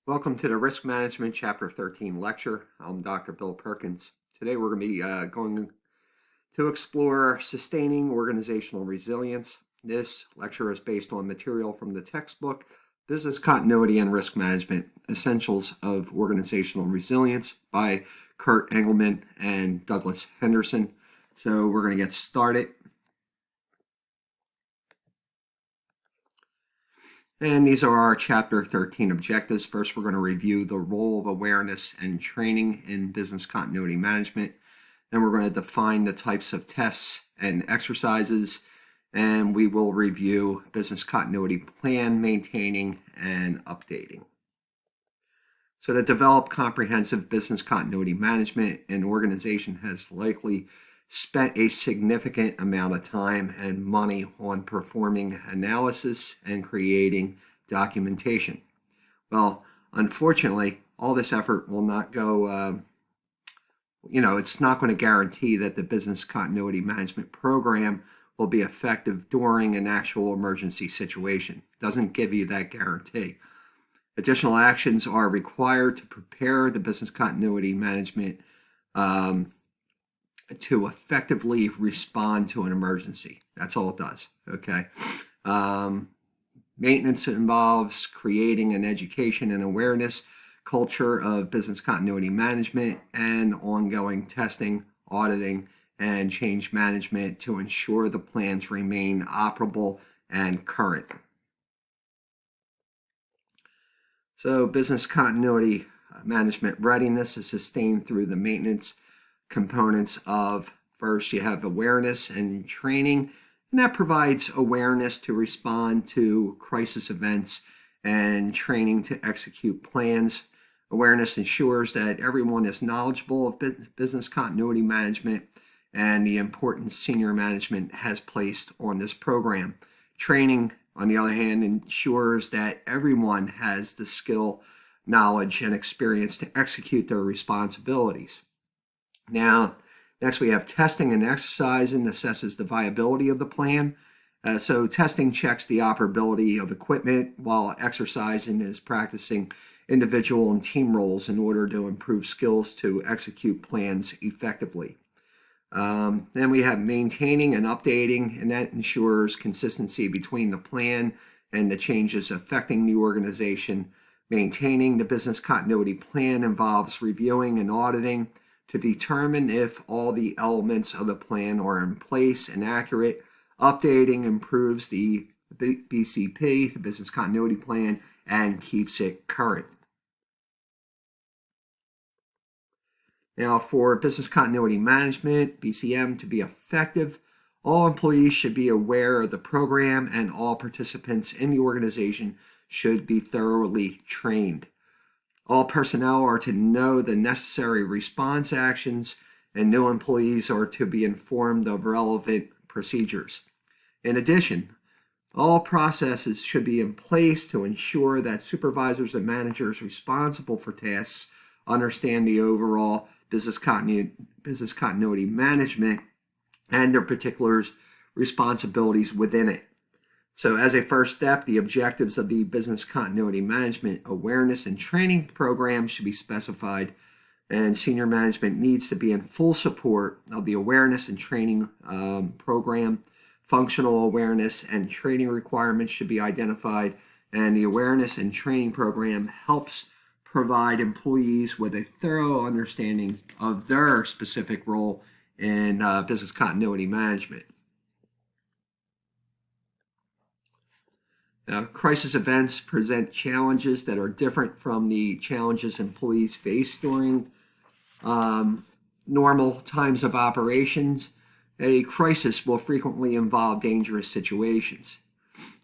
Welcome to the Risk Management Chapter 13 lecture. I'm Dr. Bill Perkins. Today we're going to be going to explore sustaining organizational resilience. This lecture is based on material from the textbook Business Continuity and Risk Management, Essentials of Organizational Resilience by Kurt Engemann and Douglas Henderson. So we're going to get started. And these are our Chapter 13 objectives. First, we're going to review the role of awareness and training in business continuity management. Then we're going to define the types of tests and exercises. And we will review business continuity plan, maintaining, and updating. So to develop comprehensive business continuity management, an organization has likely spent a significant amount of time and money on performing analysis and creating documentation. Well, unfortunately, all this effort will not go, it's not going to guarantee that the business continuity management program will be effective during an actual emergency situation. It doesn't give you that guarantee. Additional actions are required to prepare the business continuity management to effectively respond to an emergency. That's all it does, okay? Maintenance involves creating an education and awareness culture of business continuity management and ongoing testing, auditing, and change management to ensure the plans remain operable and current. So business continuity management readiness is sustained through the maintenance components of, first, you have awareness and training, and that provides awareness to respond to crisis events and training to execute plans. Awareness ensures that everyone is knowledgeable of business continuity management and the importance senior management has placed on this program. Training, on the other hand, ensures that everyone has the skill, knowledge, and experience to execute their responsibilities. Now, next we have testing and exercising assesses the viability of the plan. So testing checks the operability of equipment, while exercising is practicing individual and team roles in order to improve skills to execute plans effectively. Then we have maintaining and updating, and that ensures consistency between the plan and the changes affecting the organization. Maintaining the business continuity plan involves reviewing and auditing to determine if all the elements of the plan are in place and accurate. Updating improves the BCP, the business continuity plan, and keeps it current. Now, for business continuity management, BCM, to be effective, all employees should be aware of the program and all participants in the organization should be thoroughly trained. All personnel are to know the necessary response actions, and new employees are to be informed of relevant procedures. In addition, all processes should be in place to ensure that supervisors and managers responsible for tasks understand the overall business continuity management and their particular responsibilities within it. So as a first step, the objectives of the business continuity management awareness and training program should be specified, and senior management needs to be in full support of the awareness and training program. Functional awareness and training requirements should be identified, and the awareness and training program helps provide employees with a thorough understanding of their specific role in business continuity management. Now, crisis events present challenges that are different from the challenges employees face during normal times of operations. A crisis will frequently involve dangerous situations.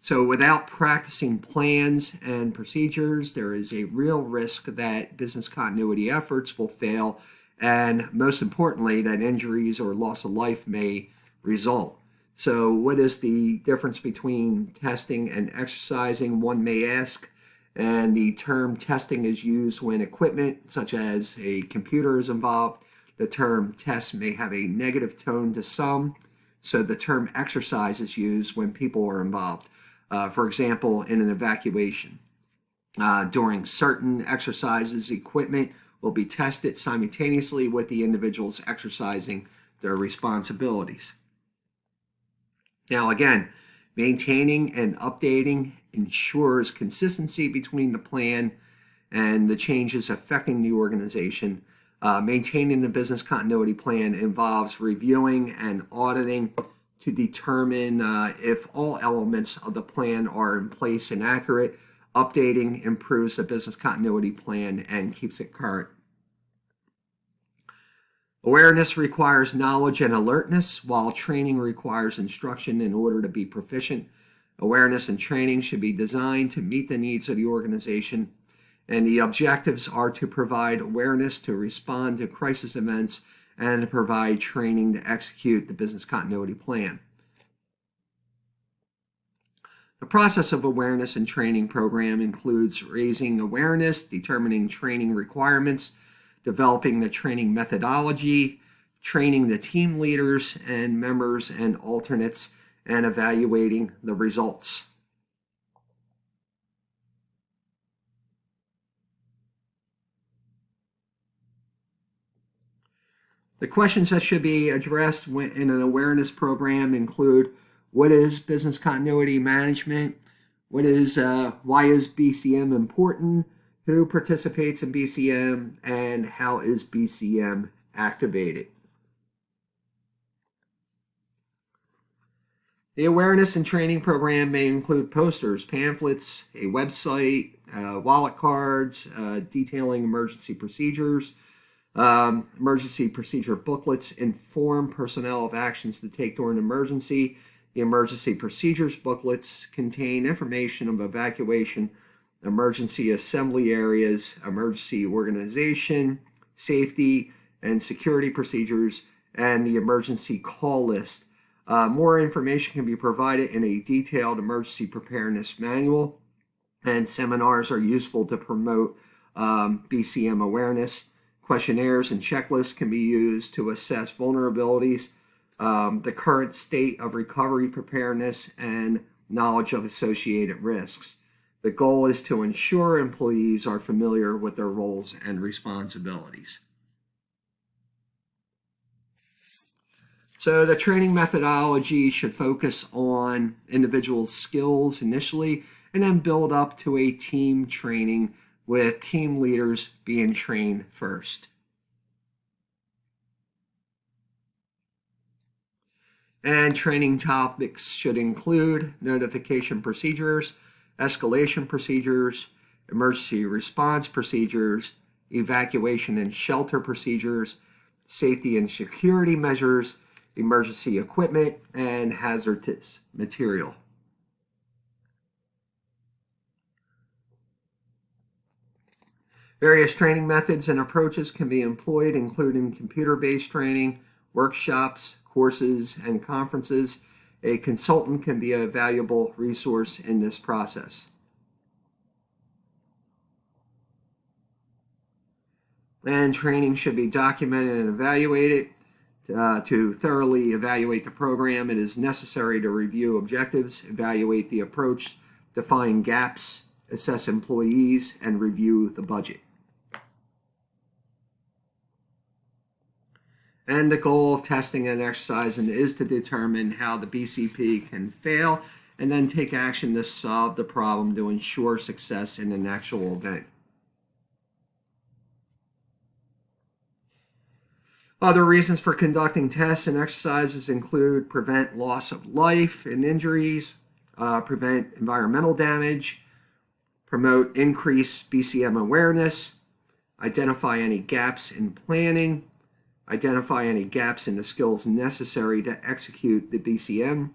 So without practicing plans and procedures, there is a real risk that business continuity efforts will fail, and most importantly, that injuries or loss of life may result. So what is the difference between testing and exercising, one may ask? And the term testing is used when equipment, such as a computer, is involved. The term test may have a negative tone to some. So the term exercise is used when people are involved. For example, in an evacuation. During certain exercises, equipment will be tested simultaneously with the individuals exercising their responsibilities. Now, again, maintaining and updating ensures consistency between the plan and the changes affecting the organization. Maintaining the business continuity plan involves reviewing and auditing to determine if all elements of the plan are in place and accurate. Updating improves the business continuity plan and keeps it current. Awareness requires knowledge and alertness, while training requires instruction in order to be proficient. Awareness and training should be designed to meet the needs of the organization, and the objectives are to provide awareness to respond to crisis events and to provide training to execute the business continuity plan. The process of awareness and training program includes raising awareness, determining training requirements, developing the training methodology, training the team leaders and members and alternates, and evaluating the results. The questions that should be addressed in an awareness program include: what is business continuity management? Why is BCM important? Who participates in BCM? And how is BCM activated? The awareness and training program may include posters, pamphlets, a website, wallet cards, detailing emergency procedures, emergency procedure booklets inform personnel of actions to take during an emergency. The emergency procedures booklets contain information of evacuation, emergency assembly areas, emergency organization, safety and security procedures, and the emergency call list. More information can be provided in a detailed emergency preparedness manual, and seminars are useful to promote BCM awareness. Questionnaires and checklists can be used to assess vulnerabilities, the current state of recovery preparedness, and knowledge of associated risks. The goal is to ensure employees are familiar with their roles and responsibilities. So the training methodology should focus on individual skills initially and then build up to a team training with team leaders being trained first. And training topics should include notification procedures, escalation procedures, emergency response procedures, evacuation and shelter procedures, safety and security measures, emergency equipment, and hazardous material. Various training methods and approaches can be employed, including computer-based training, workshops, courses, and conferences. A consultant can be a valuable resource in this process. And training should be documented and evaluated. To thoroughly evaluate the program, it is necessary to review objectives, evaluate the approach, define gaps, assess employees, and review the budget. And the goal of testing and exercising is to determine how the BCP can fail and then take action to solve the problem to ensure success in an actual event. Other reasons for conducting tests and exercises include prevent loss of life and injuries, prevent environmental damage, promote increased BCM awareness, identify any gaps in planning, identify any gaps in the skills necessary to execute the BCM,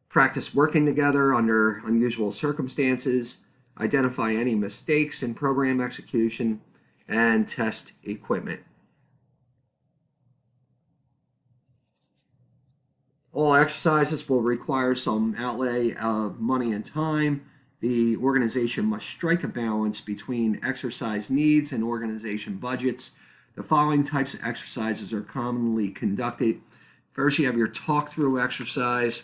practice working together under unusual circumstances, identify any mistakes in program execution, and test equipment. All exercises will require some outlay of money and time. The organization must strike a balance between exercise needs and organization budgets. The following types of exercises are commonly conducted. First, you have your talk-through exercise,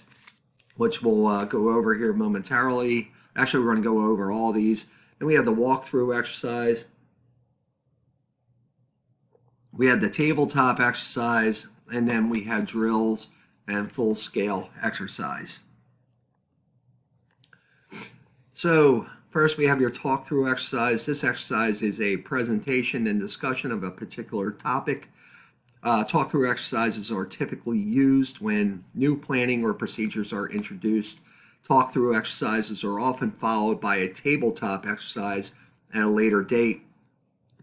which we'll go over here momentarily. Actually, we're going to go over all these. Then we have the walkthrough exercise. We have the tabletop exercise, and then we have drills and full-scale exercise. So first we have your talk-through exercise. This exercise is a presentation and discussion of a particular topic. Talk-through exercises are typically used when new planning or procedures are introduced. Talk-through exercises are often followed by a tabletop exercise at a later date.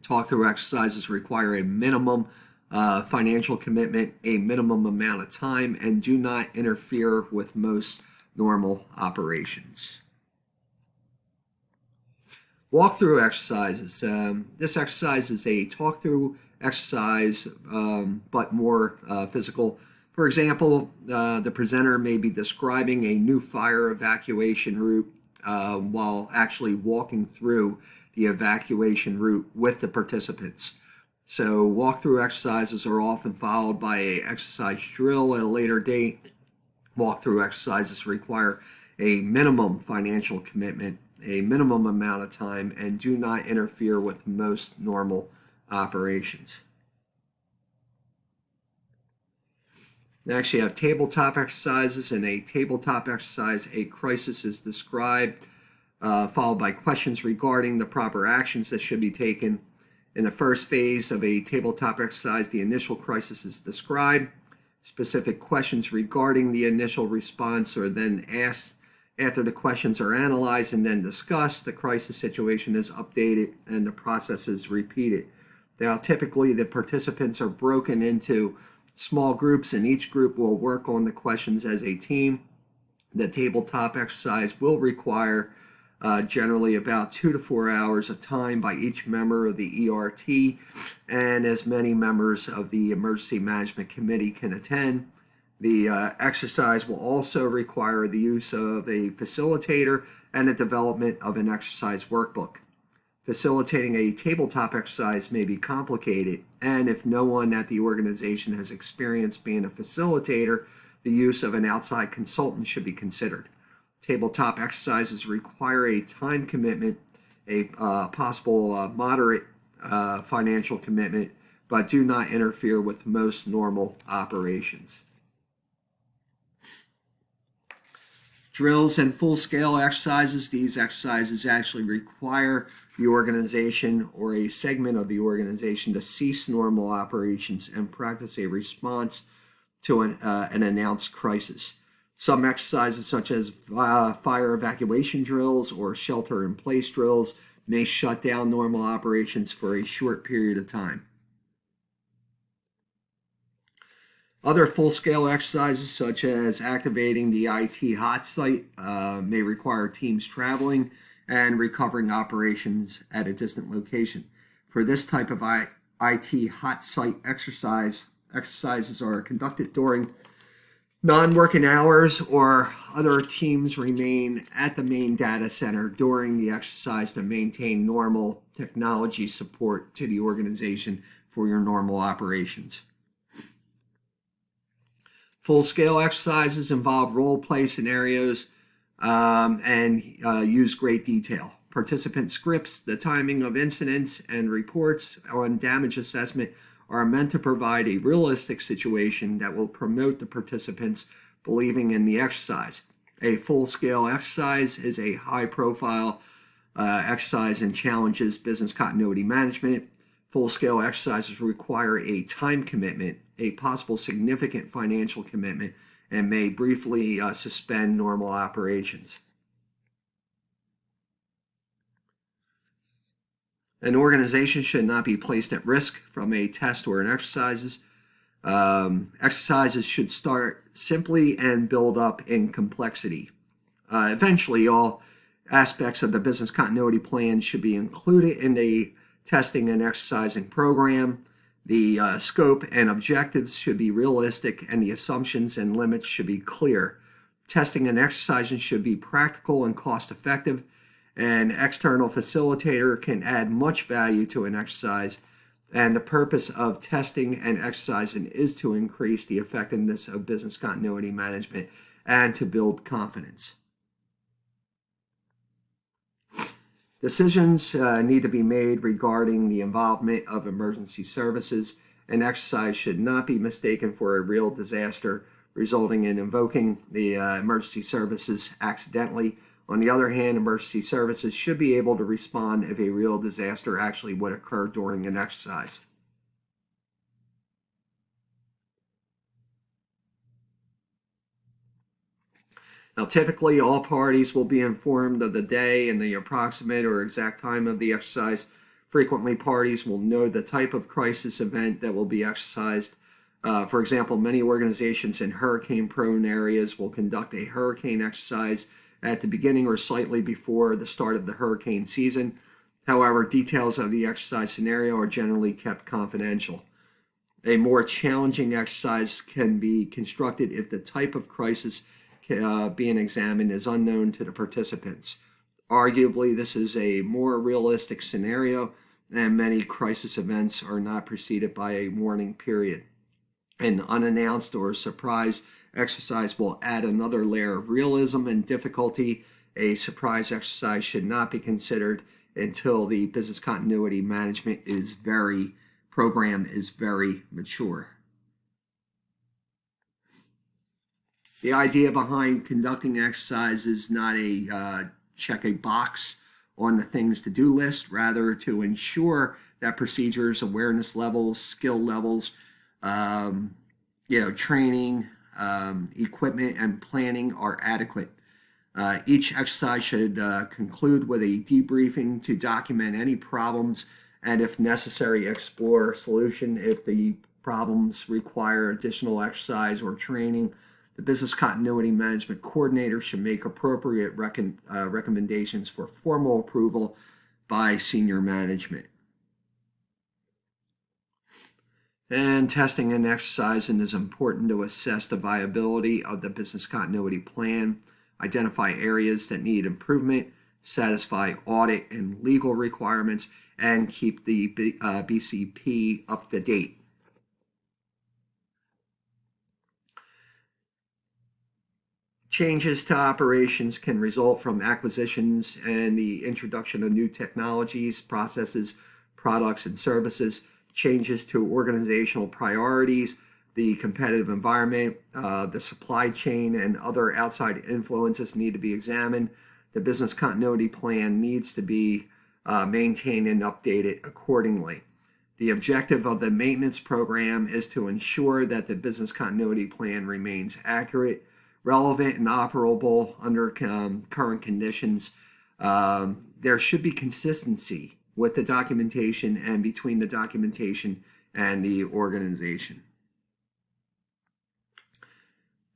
Talk-through exercises require a minimum financial commitment, a minimum amount of time, and do not interfere with most normal operations. Walkthrough exercises. This exercise is a talk-through exercise, but more physical. For example, the presenter may be describing a new fire evacuation route while actually walking through the evacuation route with the participants. So walkthrough exercises are often followed by an exercise drill at a later date. Walkthrough exercises require a minimum financial commitment, a minimum amount of time, and do not interfere with most normal operations. Next, you have tabletop exercises. In a tabletop exercise, a crisis is described, followed by questions regarding the proper actions that should be taken. In the first phase of a tabletop exercise, the initial crisis is described. Specific questions regarding the initial response are then asked. After the questions are analyzed and then discussed, the crisis situation is updated and the process is repeated. Now, typically, the participants are broken into small groups, and each group will work on the questions as a team. The tabletop exercise will require generally about 2 to 4 hours of time by each member of the ERT, and as many members of the Emergency Management Committee can attend. The exercise will also require the use of a facilitator and the development of an exercise workbook. Facilitating a tabletop exercise may be complicated, and if no one at the organization has experience being a facilitator, the use of an outside consultant should be considered. Tabletop exercises require a time commitment, a possible moderate financial commitment, but do not interfere with most normal operations. Drills and full-scale exercises. These exercises actually require the organization or a segment of the organization to cease normal operations and practice a response to an announced crisis. Some exercises, such as fire evacuation drills or shelter-in-place drills, may shut down normal operations for a short period of time. Other full-scale exercises, such as activating the IT hot site, may require teams traveling and recovering operations at a distant location. For this type of IT hot site exercises are conducted during non-working hours, or other teams remain at the main data center during the exercise to maintain normal technology support to the organization for your normal operations. Full-scale exercises involve role-play scenarios and use great detail. Participant scripts, the timing of incidents, and reports on damage assessment are meant to provide a realistic situation that will promote the participants believing in the exercise. A full-scale exercise is a high-profile exercise and challenges business continuity management. Full-scale exercises require a time commitment, a possible significant financial commitment, and may briefly suspend normal operations. An organization should not be placed at risk from a test or an exercises. Exercises should start simply and build up in complexity. Eventually, all aspects of the business continuity plan should be included in the testing and exercising program. The scope and objectives should be realistic, and the assumptions and limits should be clear. Testing and exercising should be practical and cost-effective. An external facilitator can add much value to an exercise, and the purpose of testing and exercising is to increase the effectiveness of business continuity management and to build confidence. Decisions need to be made regarding the involvement of emergency services. An exercise should not be mistaken for a real disaster, resulting in invoking the emergency services accidentally. On the other hand, emergency services should be able to respond if a real disaster actually would occur during an exercise. Now, typically, all parties will be informed of the day and the approximate or exact time of the exercise. Frequently, parties will know the type of crisis event that will be exercised. For example, many organizations in hurricane-prone areas will conduct a hurricane exercise at the beginning or slightly before the start of the hurricane season. However, details of the exercise scenario are generally kept confidential. A more challenging exercise can be constructed if the type of crisis being examined is unknown to the participants. Arguably, this is a more realistic scenario, and many crisis events are not preceded by a warning period. An unannounced or surprise exercise will add another layer of realism and difficulty. A surprise exercise should not be considered until the business continuity management program is very mature. The idea behind conducting exercise is not a check a box on the things to do list, rather to ensure that procedures, awareness levels, skill levels, training, equipment, and planning are adequate. Each exercise should conclude with a debriefing to document any problems and, if necessary, explore a solution if the problems require additional exercise or training. The business continuity management coordinator should make appropriate recommendations for formal approval by senior management. And testing and exercising is important to assess the viability of the business continuity plan, identify areas that need improvement, satisfy audit and legal requirements, and keep the BCP up to date. Changes to operations can result from acquisitions and the introduction of new technologies, processes, products, and services. Changes to organizational priorities, the competitive environment, the supply chain, and other outside influences need to be examined. The business continuity plan needs to be maintained and updated accordingly. The objective of the maintenance program is to ensure that the business continuity plan remains accurate, relevant, and operable under current conditions. There should be consistency with the documentation and between the documentation and the organization.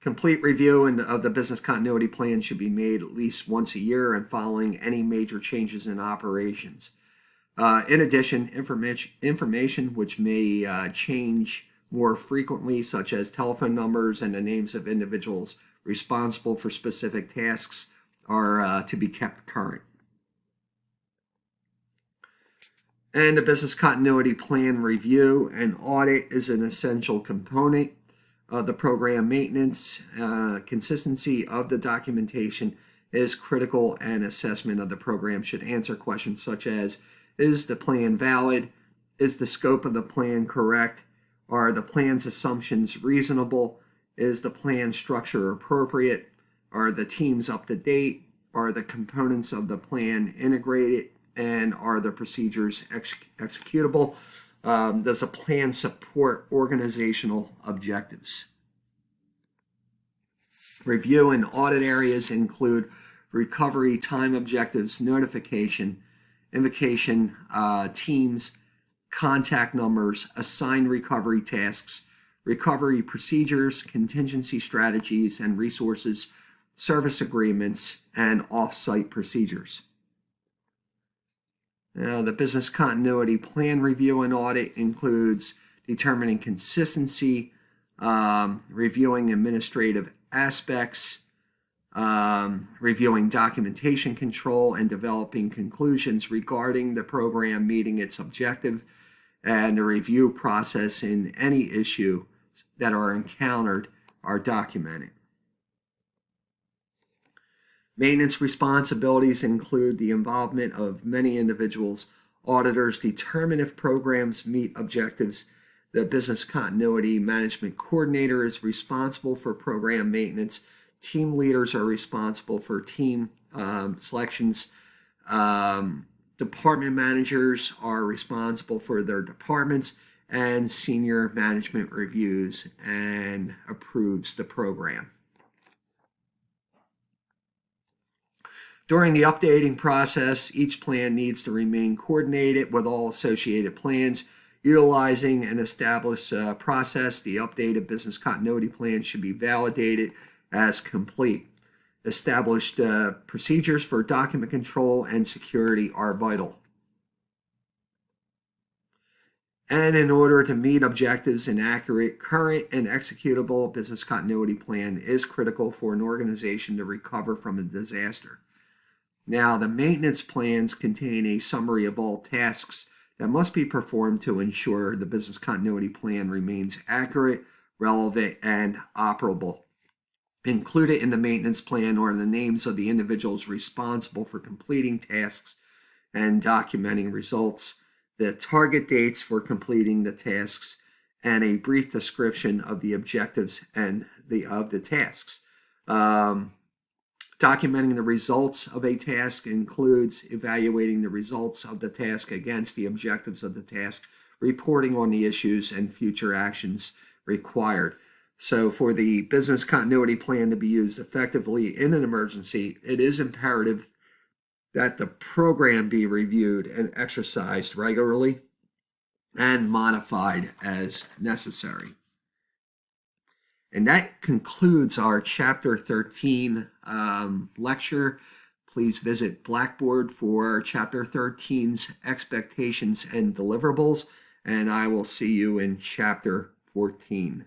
Complete review of the business continuity plan should be made at least once a year and following any major changes in operations. In addition, information which may change more frequently, such as telephone numbers and the names of individuals responsible for specific tasks, are to be kept current. And the business continuity plan review and audit is an essential component of the program maintenance. Consistency of the documentation is critical, and assessment of the program should answer questions such as, is the plan valid? Is the scope of the plan correct? Are the plan's assumptions reasonable? Is the plan structure appropriate? Are the teams up to date? Are the components of the plan integrated? And are the procedures executable? Does a plan support organizational objectives? Review and audit areas include recovery time objectives, notification, invocation, teams, contact numbers, assigned recovery tasks, recovery procedures, contingency strategies and resources, service agreements, and off-site procedures. Now, the business continuity plan review and audit includes determining consistency, reviewing administrative aspects, reviewing documentation control, and developing conclusions regarding the program meeting its objective, and the review process in any issue that are encountered are documented. Maintenance responsibilities include the involvement of many individuals. Auditors determine if programs meet objectives. The business continuity management coordinator is responsible for program maintenance. Team leaders are responsible for team selections. Department managers are responsible for their departments, and senior management reviews and approves the program. During the updating process, each plan needs to remain coordinated with all associated plans. Utilizing an established process, the updated business continuity plan should be validated as complete. Established procedures for document control and security are vital. And in order to meet objectives, an accurate, current, and executable business continuity plan is critical for an organization to recover from a disaster. Now, the maintenance plans contain a summary of all tasks that must be performed to ensure the business continuity plan remains accurate, relevant, and operable. Included in the maintenance plan are the names of the individuals responsible for completing tasks and documenting results, the target dates for completing the tasks, and a brief description of the objectives and of the tasks. Documenting the results of a task includes evaluating the results of the task against the objectives of the task, reporting on the issues, and future actions required. So for the business continuity plan to be used effectively in an emergency, it is imperative that the program be reviewed and exercised regularly and modified as necessary. And that concludes our Chapter 13 lecture. Please visit Blackboard for Chapter 13's expectations and deliverables, and I will see you in Chapter 14.